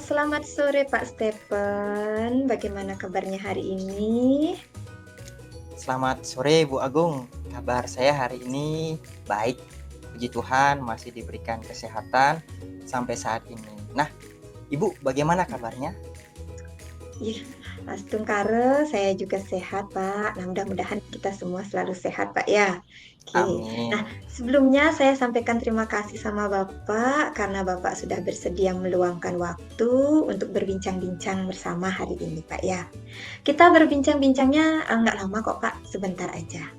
Selamat sore Pak Stephen, bagaimana kabarnya hari ini? Selamat sore Bu Agung, kabar saya hari ini baik, puji Tuhan masih diberikan kesehatan sampai saat ini. Nah, Ibu bagaimana kabarnya? Iya, Mas Tungkare, saya juga sehat Pak. Nah, mudah-mudahan kita semua selalu sehat Pak ya. Oke, nah Amin. sebelumnya saya sampaikan terima kasih sama Bapak karena Bapak sudah bersedia meluangkan waktu untuk berbincang-bincang bersama hari ini Pak ya. Kita berbincang-bincangnya nggak lama kok Pak, sebentar aja.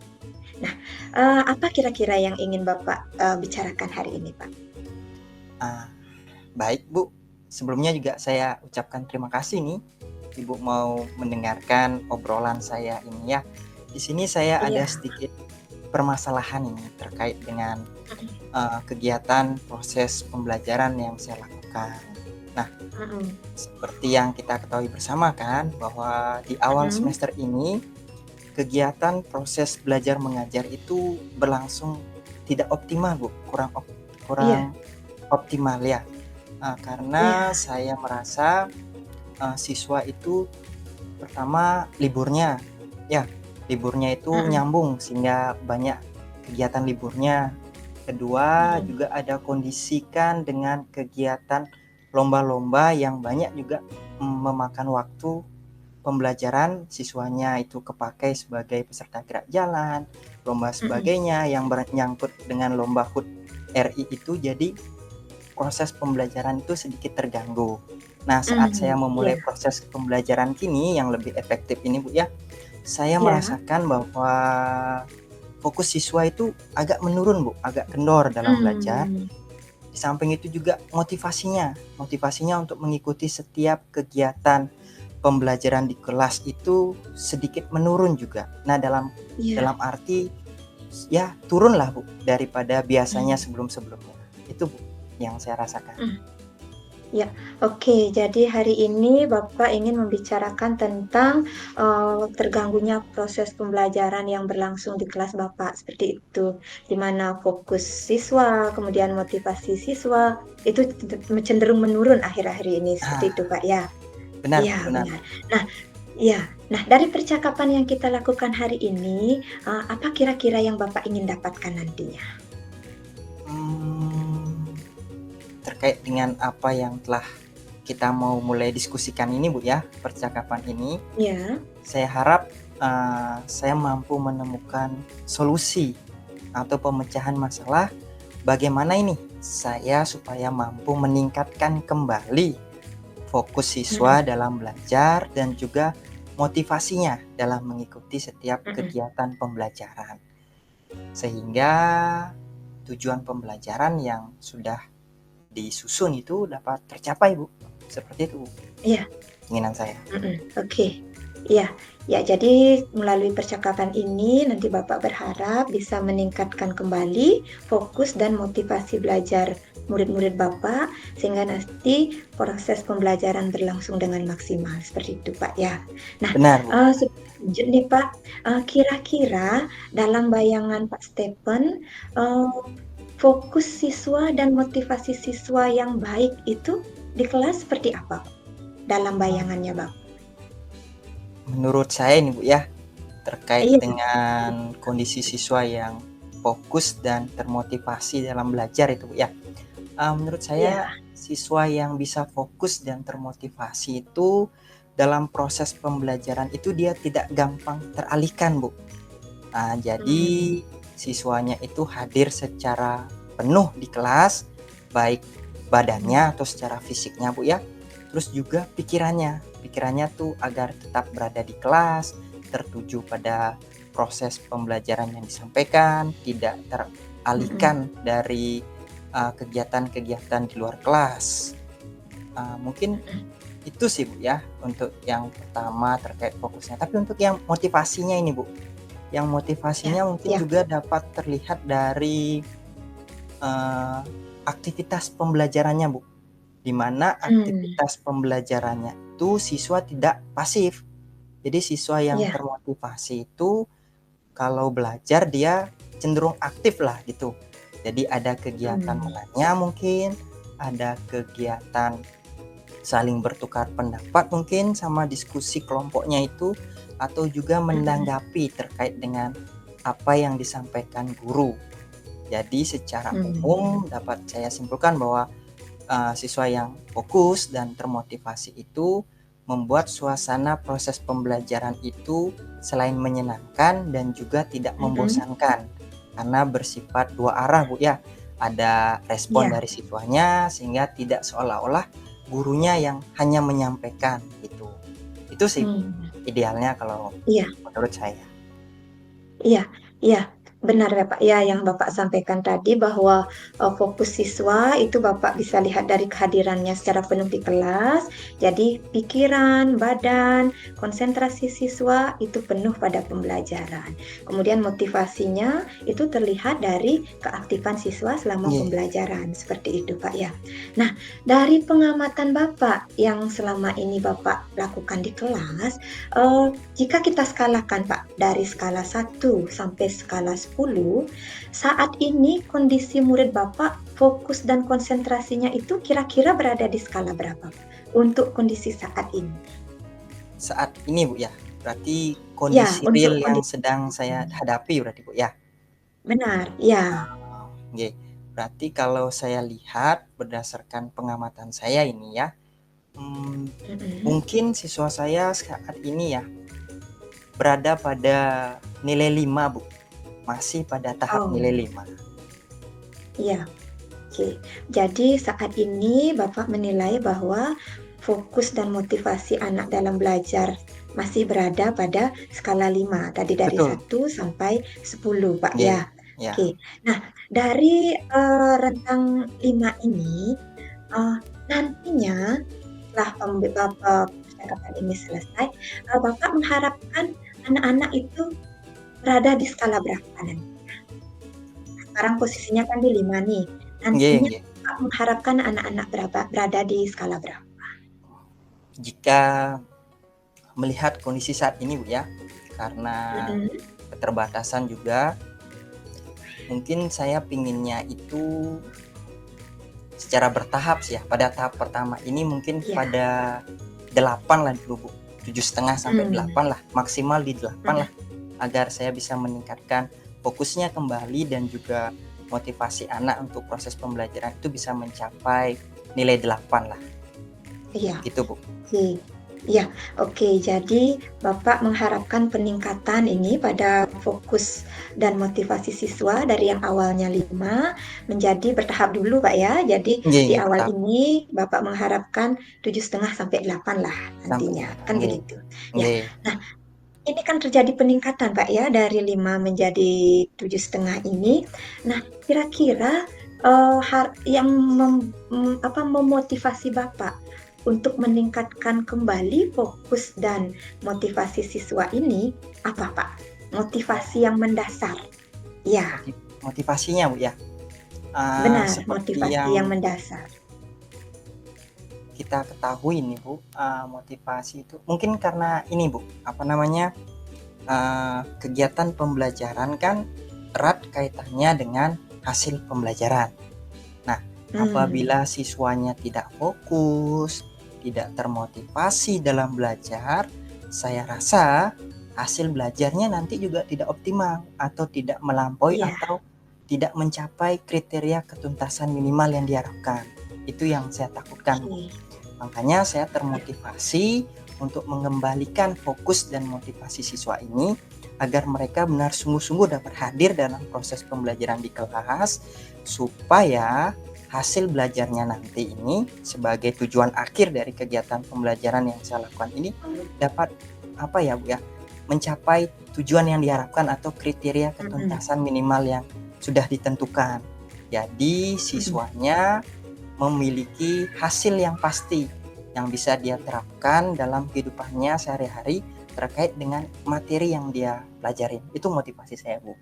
Nah, apa kira-kira yang ingin Bapak bicarakan hari ini Pak? Baik Bu, sebelumnya juga saya ucapkan terima kasih nih Ibu mau mendengarkan obrolan saya ini ya. Di sini saya ada Iya. sedikit permasalahan ini terkait dengan kegiatan proses pembelajaran yang saya lakukan. Nah, Mhm. seperti yang kita ketahui bersama kan bahwa di awal Mhm. semester ini kegiatan proses belajar mengajar itu berlangsung tidak optimal Bu, Iya. kurang optimal ya. Karena Iya. saya merasa siswa itu pertama liburnya, ya liburnya itu Mhm. nyambung sehingga banyak kegiatan liburnya. Kedua Mhm. juga ada kondisikan dengan kegiatan lomba-lomba yang banyak juga memakan waktu pembelajaran siswanya itu kepakai sebagai peserta gerak jalan, lomba Mhm. sebagainya yang menyangkut dengan lomba HUT RI itu jadi proses pembelajaran itu sedikit terganggu. Nah, saat saya Mhm. Iya. memulai proses pembelajaran kini yang lebih efektif ini Bu ya, saya Iya. merasakan bahwa fokus siswa itu agak menurun Bu, agak kendor dalam belajar. Mmm. Di samping itu juga motivasinya untuk mengikuti setiap kegiatan pembelajaran di kelas itu sedikit menurun juga. Nah, dalam Iya. dalam arti ya turunlah Bu daripada biasanya Mmm. sebelum-sebelumnya. Itu Bu yang saya rasakan. Mhm. Ya, oke. Jadi hari ini Bapak ingin membicarakan tentang, terganggunya proses pembelajaran yang berlangsung di kelas Bapak, seperti itu. Di mana fokus siswa, kemudian motivasi siswa, itu cenderung menurun akhir-akhir ini, seperti itu, Ah, Pak, ya? benar Bu, Iya, benar. benar. Nah iya. Nah, dari percakapan yang kita lakukan hari ini, apa kira-kira yang Bapak ingin dapatkan nantinya? Mmm, terkait dengan apa yang telah kita mau mulai diskusikan ini Bu ya, percakapan ini, Ya. saya harap saya mampu menemukan solusi atau pemecahan masalah bagaimana ini saya supaya mampu meningkatkan kembali fokus siswa Mhm. dalam belajar dan juga motivasinya dalam mengikuti setiap Mhm. kegiatan pembelajaran. Sehingga tujuan pembelajaran yang sudah disusun itu dapat tercapai, Bu. Seperti itu Iya. keinginan saya. Oke. Iya. Ya, jadi melalui percakapan ini nanti Bapak berharap bisa meningkatkan kembali fokus dan motivasi belajar murid-murid Bapak, sehingga nanti proses pembelajaran berlangsung dengan maksimal, seperti itu, Pak, ya. Nah, Benar, Bu. sebelum lanjut nih, Pak, kira-kira dalam bayangan Pak Stephen, eee, fokus siswa dan motivasi siswa yang baik itu di kelas seperti apa, Pak, dalam bayangannya Bapak? Menurut saya ini, Bu, ya, terkait Iya. dengan kondisi siswa yang fokus dan termotivasi dalam belajar itu, Bu, ya. Menurut Iya. saya siswa yang bisa fokus dan termotivasi itu dalam proses pembelajaran itu dia tidak gampang teralihkan, Bu. Jadi Mmm. siswanya itu hadir secara penuh di kelas, baik Mhm. badannya atau secara fisiknya, Bu, ya. Terus juga pikirannya tuh agar tetap berada di kelas, tertuju pada proses pembelajaran yang disampaikan, tidak Mhm. teralihkan dari kegiatan-kegiatan di luar kelas. Mungkin Mhm. itu sih Bu ya, untuk yang pertama terkait fokusnya. Tapi untuk yang motivasinya ini Bu, yang Ya. motivasinya mungkin Ya. juga dapat terlihat dari, eee, aktivitas pembelajarannya, Bu. Di mana Hmm. aktivitas pembelajarannya itu siswa tidak pasif. Jadi siswa yang Iya. termotivasi itu kalau belajar dia cenderung aktif lah gitu. Jadi ada kegiatan Hmm. menanya mungkin, ada kegiatan saling bertukar pendapat mungkin sama diskusi kelompoknya itu, atau juga Mm-mm. menanggapi terkait dengan apa yang disampaikan guru. Jadi secara Hmm. umum dapat saya simpulkan bahwa siswa yang fokus dan termotivasi itu membuat suasana proses pembelajaran itu selain menyenangkan dan juga tidak Mm-mm. membosankan karena bersifat dua arah, Bu ya. Ada respon Iya. dari siswanya sehingga tidak seolah-olah gurunya yang hanya menyampaikan gitu. Itu sih Hmm. idealnya kalau Iya. menurut saya. Iya, iya, benar ya Pak. Ya, yang Bapak sampaikan tadi bahwa fokus siswa itu Bapak bisa lihat dari kehadirannya secara penuh di kelas. Jadi pikiran, badan, konsentrasi siswa itu penuh pada pembelajaran. Kemudian motivasinya itu terlihat dari keaktifan siswa selama Iya. pembelajaran. Seperti itu Pak ya. Nah, dari pengamatan Bapak yang selama ini Bapak lakukan di kelas, jika kita skalakan Pak, dari skala 1 sampai skala 10, saat ini kondisi murid Bapak fokus dan konsentrasinya itu kira-kira berada di skala berapa Pak? Untuk kondisi saat ini. Saat ini, Bu ya. Berarti Ya, kondisi untuk real yang kondisi sedang saat saya ini. hadapi berarti, Bu ya. Benar, ya. Oke, berarti kalau saya lihat berdasarkan pengamatan saya ini ya, Mm-mm. mungkin siswa saya saat ini ya berada pada nilai 5, Bu. Masih pada tahap nilai Oh, 5. iya. Oke, jadi saat ini Bapak menilai bahwa fokus dan motivasi anak dalam belajar masih berada pada skala 5, tadi dari Betul. 1 sampai 10, Pak ya. Oke, Oke, ya. nah dari rentang 5 ini, eh, nantinya setelah percakapan ini selesai, Bapak mengharapkan anak-anak itu berada di skala berapa nanti? Sekarang posisinya kan di 5 nih. Nggih, Nantinya nggih. Kak mengharapkan anak-anak berada di skala berapa? Jika melihat kondisi saat ini, Bu ya, karena Mm-mm. keterbatasan juga, mungkin saya pinginnya itu secara bertahap sih ya. Pada tahap pertama ini mungkin Iya. pada 8 lah dulu, Bu. 7,5 sampai Hmm. 8 lah, maksimal di 8 lah, Mm-mm. agar saya bisa meningkatkan fokusnya kembali dan juga motivasi anak untuk proses pembelajaran itu bisa mencapai nilai 8 lah. Iya. Gitu, Bu. Oke. Iya, oke. Jadi Bapak mengharapkan peningkatan ini pada fokus dan motivasi siswa dari yang awalnya 5 menjadi bertahap dulu, Pak ya. Jadi Nggih, di nggih, awal bertahap ini Bapak mengharapkan 7,5 sampai 8 lah sampai nantinya. 8. Kan Nggih. begitu. Ya. Nggih. Nah, ini kan terjadi peningkatan, Pak ya, dari 5 menjadi 7,5 ini. Nah, kira-kira yang memotivasi Bapak untuk meningkatkan kembali fokus dan motivasi siswa ini apa, Pak? Motivasi yang mendasar. Ya, Motivasinya, Bu ya. benar, Seperti motivasi yang yang mendasar. kita ketahui nih, Bu, motivasi itu mungkin karena ini, Bu, apa namanya, kegiatan pembelajaran kan erat kaitannya dengan hasil pembelajaran. Nah, Hmm, apabila siswanya tidak fokus, tidak termotivasi dalam belajar, saya rasa hasil belajarnya nanti juga tidak optimal atau tidak melampaui iya. atau tidak mencapai kriteria ketuntasan minimal yang diharapkan. Itu yang saya takutkan, Bu. Oke. Makanya saya Ya. termotivasi untuk mengembalikan fokus dan motivasi siswa ini agar mereka benar sungguh-sungguh dapat hadir dalam proses pembelajaran di kelas supaya hasil belajarnya nanti ini sebagai tujuan akhir dari kegiatan pembelajaran yang saya lakukan ini dapat apa ya, Bu ya, mencapai tujuan yang diharapkan atau kriteria Mm-mm. ketuntasan minimal yang sudah ditentukan. Jadi Mm-mm. siswanya memiliki hasil yang pasti yang bisa dia terapkan dalam kehidupannya sehari-hari terkait dengan materi yang dia pelajarin. Itu motivasi saya, Bu.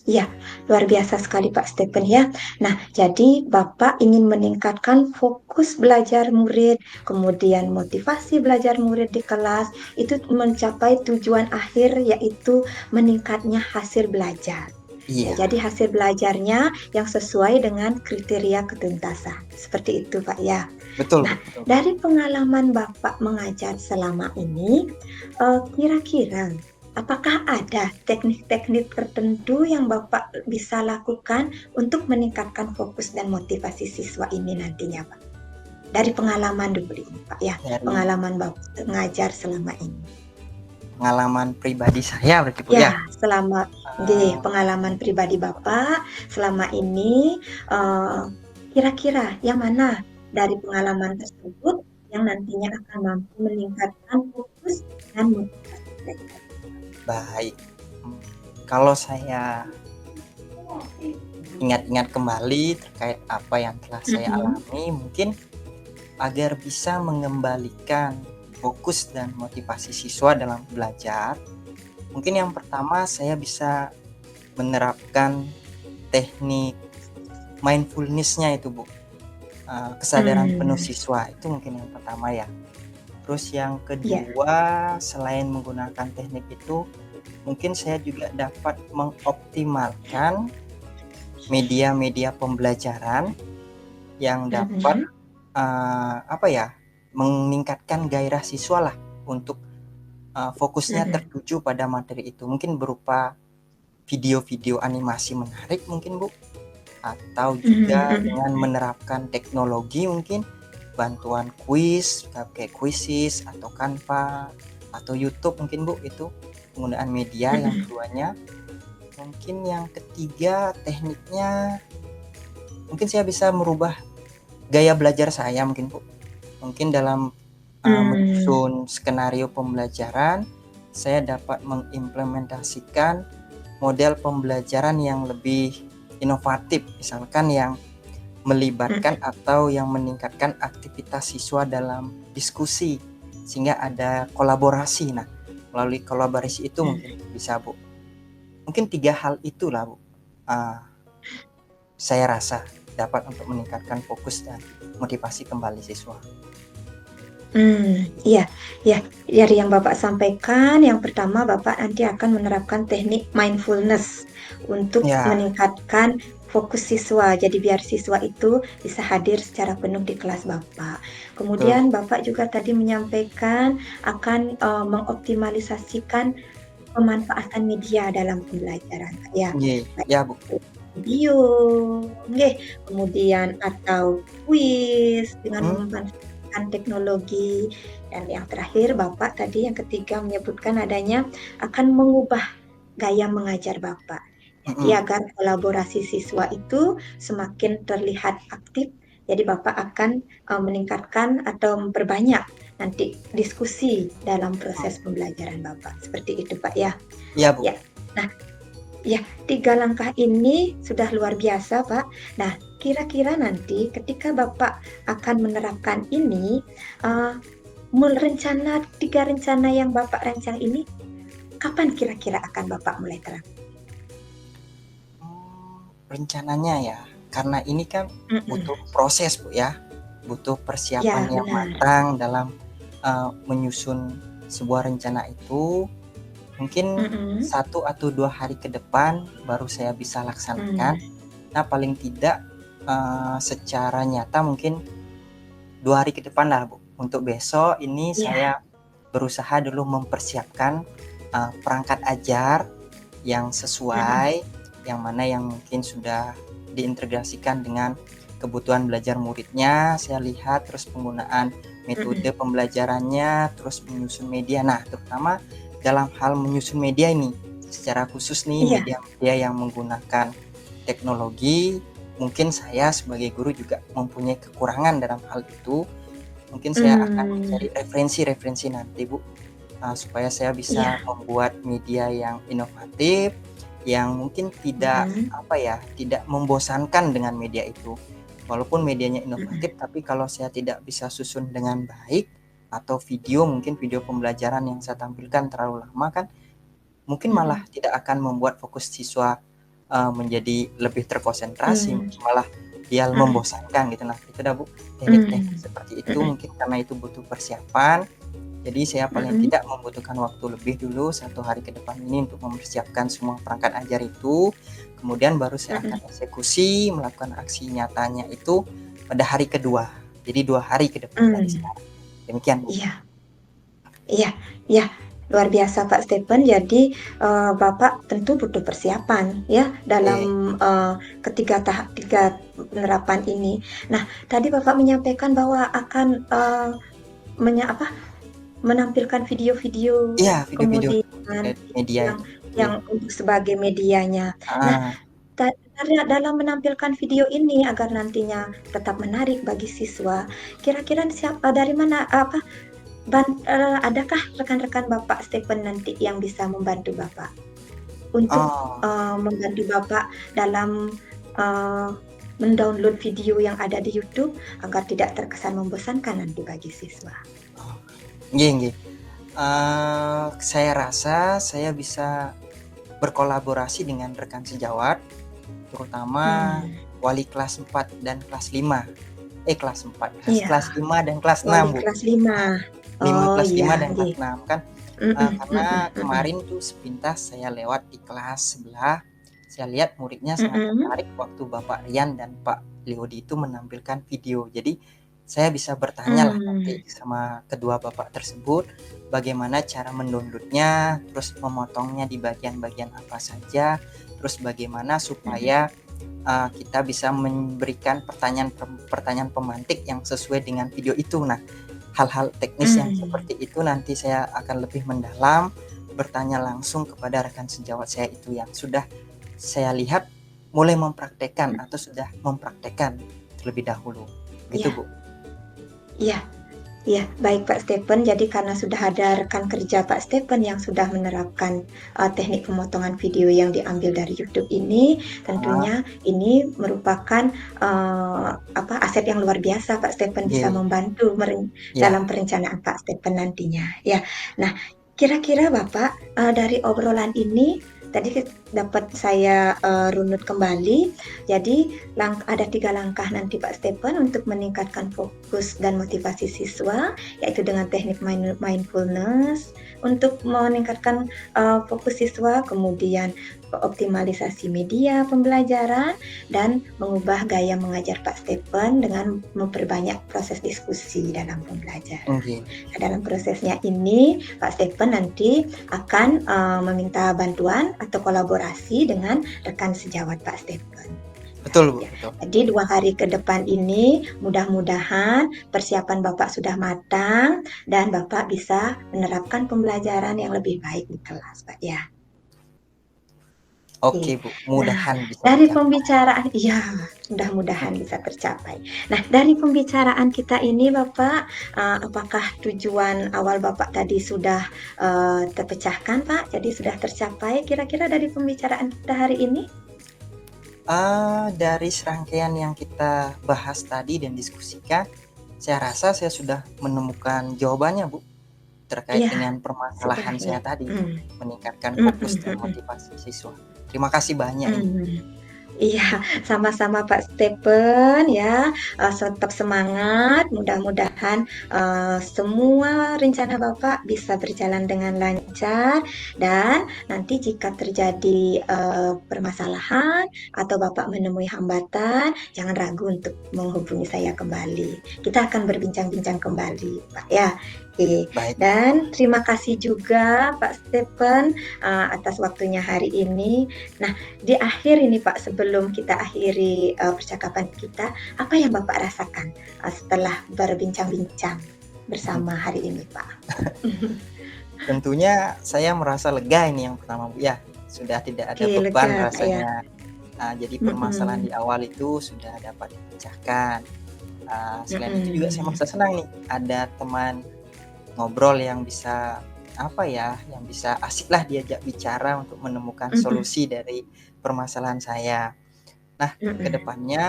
Iya, luar biasa sekali Pak Stephen ya. Nah, jadi Bapak ingin meningkatkan fokus belajar murid, kemudian motivasi belajar murid di kelas, itu mencapai tujuan akhir yaitu meningkatnya hasil belajar. Ya, Iya, jadi hasil belajarnya yang sesuai dengan kriteria ketuntasan. Seperti itu Pak ya. betul Nah, Bu, betul. dari pengalaman Bapak mengajar selama ini, kira-kira apakah ada teknik-teknik tertentu yang Bapak bisa lakukan untuk meningkatkan fokus dan motivasi siswa ini nantinya, Pak? Dari pengalaman dulu ini, Pak ya, Dari pengalaman Bapak mengajar selama ini. pengalaman pribadi saya berarti Bu Ya, ya. selama Uh, pengalaman pribadi Bapak selama ini, eh, kira-kira yang mana dari pengalaman tersebut yang nantinya akan mampu meningkatkan fokus dan motivasi belajar? baik. Kalau saya ingat-ingat kembali terkait apa yang telah saya Mm-mm. alami, mungkin agar bisa mengembalikan fokus dan motivasi siswa dalam belajar, mungkin yang pertama saya bisa menerapkan teknik mindfulness-nya itu Bu. Kesadaran penuh Hmm, siswa itu mungkin yang pertama ya. Terus yang ya. kedua, selain menggunakan teknik itu, mungkin saya juga dapat mengoptimalkan media-media pembelajaran yang dapat Mm-mm. apa ya, meningkatkan gairah siswa lah untuk fokusnya Mm-mm. tertuju pada materi itu. Mungkin berupa video-video animasi menarik mungkin Bu, atau juga Mm-mm. dengan menerapkan teknologi mungkin bantuan kuis kayak Quizizz atau Canva atau YouTube mungkin Bu, itu penggunaan media yang Mm-mm. keduanya. Mungkin yang ketiga tekniknya mungkin saya bisa merubah gaya belajar saya mungkin Bu. Mungkin dalam Mm. menyusun skenario pembelajaran saya dapat mengimplementasikan model pembelajaran yang lebih inovatif, misalkan yang melibatkan Mm-mm. atau yang meningkatkan aktivitas siswa dalam diskusi sehingga ada kolaborasi. Nah, melalui kolaborasi itu mungkin Mm. bisa Bu. Mungkin tiga hal itulah Bu. Uh, saya rasa dapat untuk meningkatkan fokus dan motivasi kembali siswa. Iya, ya. Dari yang Bapak sampaikan, yang pertama Bapak nanti akan menerapkan teknik mindfulness untuk Ya, meningkatkan fokus siswa. Jadi biar siswa itu bisa hadir secara penuh di kelas Bapak. betul. Kemudian Bapak juga tadi menyampaikan akan mengoptimalisasikan pemanfaatan media dalam pembelajaran. Ya, Ye, baik ya Bu. video, nggih, kemudian atau kuis dengan Hmm, memanfaatkan teknologi. Dan yang terakhir, Bapak tadi yang ketiga menyebutkan adanya akan mengubah gaya mengajar Bapak. Jadi hmm, agar kolaborasi siswa itu semakin terlihat aktif, jadi Bapak akan meningkatkan atau memperbanyak nanti diskusi dalam hmm. proses pembelajaran Bapak. Seperti itu, Pak ya. Ya Bu. Ya. Nah, ya, tiga langkah ini sudah luar biasa, Pak. Nah, kira-kira nanti ketika Bapak akan menerapkan ini, uh, rencana tiga rencana yang Bapak rancang ini, kapan kira-kira akan Bapak mulai terapkan? Rencananya ya, karena ini kan Mm-mm. butuh proses Bu ya, butuh persiapan Ya, yang benar. matang dalam menyusun sebuah rencana itu. Mungkin Mm-mm. 1 atau 2 hari ke depan baru saya bisa laksanakan. Mm. Nah, paling tidak secara nyata mungkin 2 hari ke depan lah Bu. Untuk besok ini Ya. saya berusaha dulu mempersiapkan perangkat ajar yang Mm-mm. sesuai, yang mana yang mungkin sudah diintegrasikan dengan kebutuhan belajar muridnya. Saya lihat terus penggunaan metode Mm-mm. pembelajarannya, terus menyusun media. Nah, terutama dalam hal menyusun media ini, secara khusus nih Iya. media-media yang menggunakan teknologi, mungkin saya sebagai guru juga mempunyai kekurangan dalam hal itu. Mungkin saya akan Mm. mencari referensi-referensi nanti Bu, supaya saya bisa Iya. membuat media yang inovatif, yang mungkin tidak Mm-mm. apa ya, tidak membosankan dengan media itu. Walaupun medianya Mm-mm. inovatif, tapi kalau saya tidak bisa susun dengan baik atau video mungkin video pembelajaran yang saya tampilkan terlalu lama kan, mungkin malah Mm-mm. tidak akan membuat fokus siswa menjadi lebih terkonsentrasi, Hmm. mungkin malah dia Mm-mm. membosankan gitu. Nah, itu dah Bu, teknik-teknik Mm-mm. seperti itu Mm-mm. mungkin karena itu butuh persiapan, jadi saya paling Mm-mm. tidak membutuhkan waktu lebih dulu 1 hari ke depan ini untuk mempersiapkan semua perangkat ajar itu, kemudian baru saya Mm-mm. akan eksekusi melakukan aksi nyatanya itu pada hari kedua. Jadi 2 hari ke depan dari Mm. sekarang. Demikian Bu. Iya, iya, iya. Luar biasa Pak Stephen. Jadi Bapak tentu butuh persiapan ya dalam Oke. eh, tiga penerapan ini. Nah, tadi Bapak menyampaikan bahwa akan apa, menampilkan video-video Iya, video-video kemudian terkait media yang itu. Oke. yang untuk sebagai medianya. Nah, Ah, dalam menampilkan video ini agar nantinya tetap menarik bagi siswa, kira-kira siapa dari mana apa adakah rekan-rekan Bapak Stephen nanti yang bisa membantu Bapak untuk oh, membantu Bapak dalam eh, mendownload video yang ada di YouTube agar tidak terkesan membosankan nanti bagi siswa? oh, nggih nggih. Saya rasa saya bisa berkolaborasi dengan rekan sejawat, terutama Hmm, wali kelas 4 dan kelas 5. Kelas 4, iya, kelas 5 dan kelas wali 6, Bu. kelas 5. Oh Kelas iya, 5 dan kelas nggih. 6 kan, Mm-mm, karena mm-mm, mm-mm, kemarin tuh sepintas saya lewat di kelas sebelah, saya lihat muridnya sangat mm-mm, tertarik waktu Bapak Rian dan Pak Leody itu menampilkan video. Jadi saya bisa bertanya lah nanti mm, sama kedua bapak tersebut, bagaimana cara mendownloadnya, terus memotongnya di bagian-bagian apa saja, terus bagaimana mm-mm, supaya kita bisa memberikan pertanyaan pemantik yang sesuai dengan video itu. Nah, hal-hal teknis yang mm. seperti itu nanti saya akan lebih mendalam, bertanya langsung kepada rekan sejawat saya itu yang sudah saya lihat mulai mempraktekkan atau sudah mempraktekkan terlebih dahulu. Gitu, Iya, Bu. iya. Iya, baik Pak Stephen. Jadi karena sudah ada rekan kerja Pak Stephen yang sudah menerapkan teknik pemotongan video yang diambil dari YouTube ini, Ah, tentunya ini merupakan apa aset yang luar biasa Pak Stephen bisa nggih. membantu dalam Ya, perencanaan Pak Stephen nantinya. Ya, nah kira-kira Bapak dari obrolan ini tadi dapat saya runut kembali. Jadi ada 3 langkah nanti Pak Stephen untuk meningkatkan fokus dan motivasi siswa, yaitu dengan teknik mindfulness untuk meningkatkan fokus siswa, kemudian optimalisasi media pembelajaran, dan mengubah gaya mengajar Pak Stephen dengan memperbanyak proses diskusi dalam pembelajaran. nggih. Nah, dalam prosesnya ini, Pak Stephen nanti akan meminta bantuan atau kolaborasi dengan rekan sejawat Pak Stephen. Betul, Bu, Ya, betul. jadi 2 hari ke depan ini mudah-mudahan persiapan Bapak sudah matang dan Bapak bisa menerapkan pembelajaran yang lebih baik di kelas, Pak ya. Oke, Oke. Bu, Nah, mudahan bisa dari tercapai. pembicaraan, iya, mudah-mudahan bisa tercapai. Nah, dari pembicaraan kita ini, Bapak, apakah tujuan awal Bapak tadi sudah terpecahkan, Pak? Jadi sudah tercapai kira-kira dari pembicaraan kita hari ini? Dari serangkaian yang kita bahas tadi dan diskusikan, saya rasa saya sudah menemukan jawabannya, Bu, terkait Iya, dengan sudah permasalahan ya. saya tadi, Hmm. meningkatkan Mm, fokus mm, dan mm, mm. motivasi siswa. Terima kasih banyak ini. Hmm. Iya, sama-sama Pak Stephen ya. Tetap semangat. Mudah-mudahan semua rencana Bapak bisa berjalan dengan lancar dan nanti jika terjadi permasalahan atau Bapak menemui hambatan, jangan ragu untuk menghubungi saya kembali. Kita akan berbincang-bincang kembali, Pak ya. Oke. Baik, Dan terima kasih juga Pak Stephen atas waktunya hari ini. Nah, di akhir ini Pak, sebelum kita akhiri percakapan kita, apa yang Bapak rasakan setelah berbincang-bincang bersama hari ini Pak? tentunya saya merasa lega ini yang pertama, Bu, ya. Sudah tidak ada Oke, lega beban Pak ya. rasanya. Jadi permasalahan Mm-mm. di awal itu sudah dapat dipecahkan. Selain itu juga saya Mm-mm. merasa senang nih, ada teman ngobrol yang bisa apa ya, yang bisa asik lah diajak bicara untuk menemukan Mm-mm. solusi dari permasalahan saya. Nah, Mm-mm. kedepannya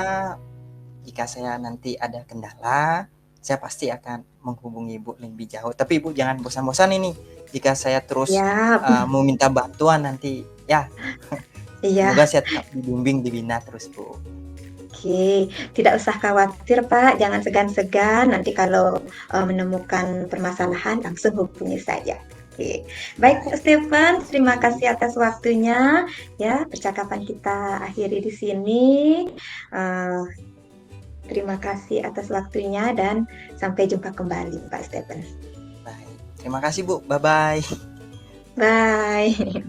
jika saya nanti ada kendala, saya pasti akan menghubungi Ibu lebih jauh. Tapi Ibu jangan bosan-bosan ini jika saya terus Siap. meminta bantuan nanti ya. Iya. Semoga saya tetap dibimbing, dibina terus Bu. Oke, tidak usah khawatir Pak, jangan segan-segan. Nanti kalau menemukan permasalahan langsung hubungi saja. Oke, baik Pak Baik, Stefan, terima Bu. kasih atas waktunya. Ya, percakapan kita akhiri di sini. Eh, Terima kasih atas waktunya dan sampai jumpa kembali Pak Stefan. Baik. Terima kasih Bu. Bye bye. Bye.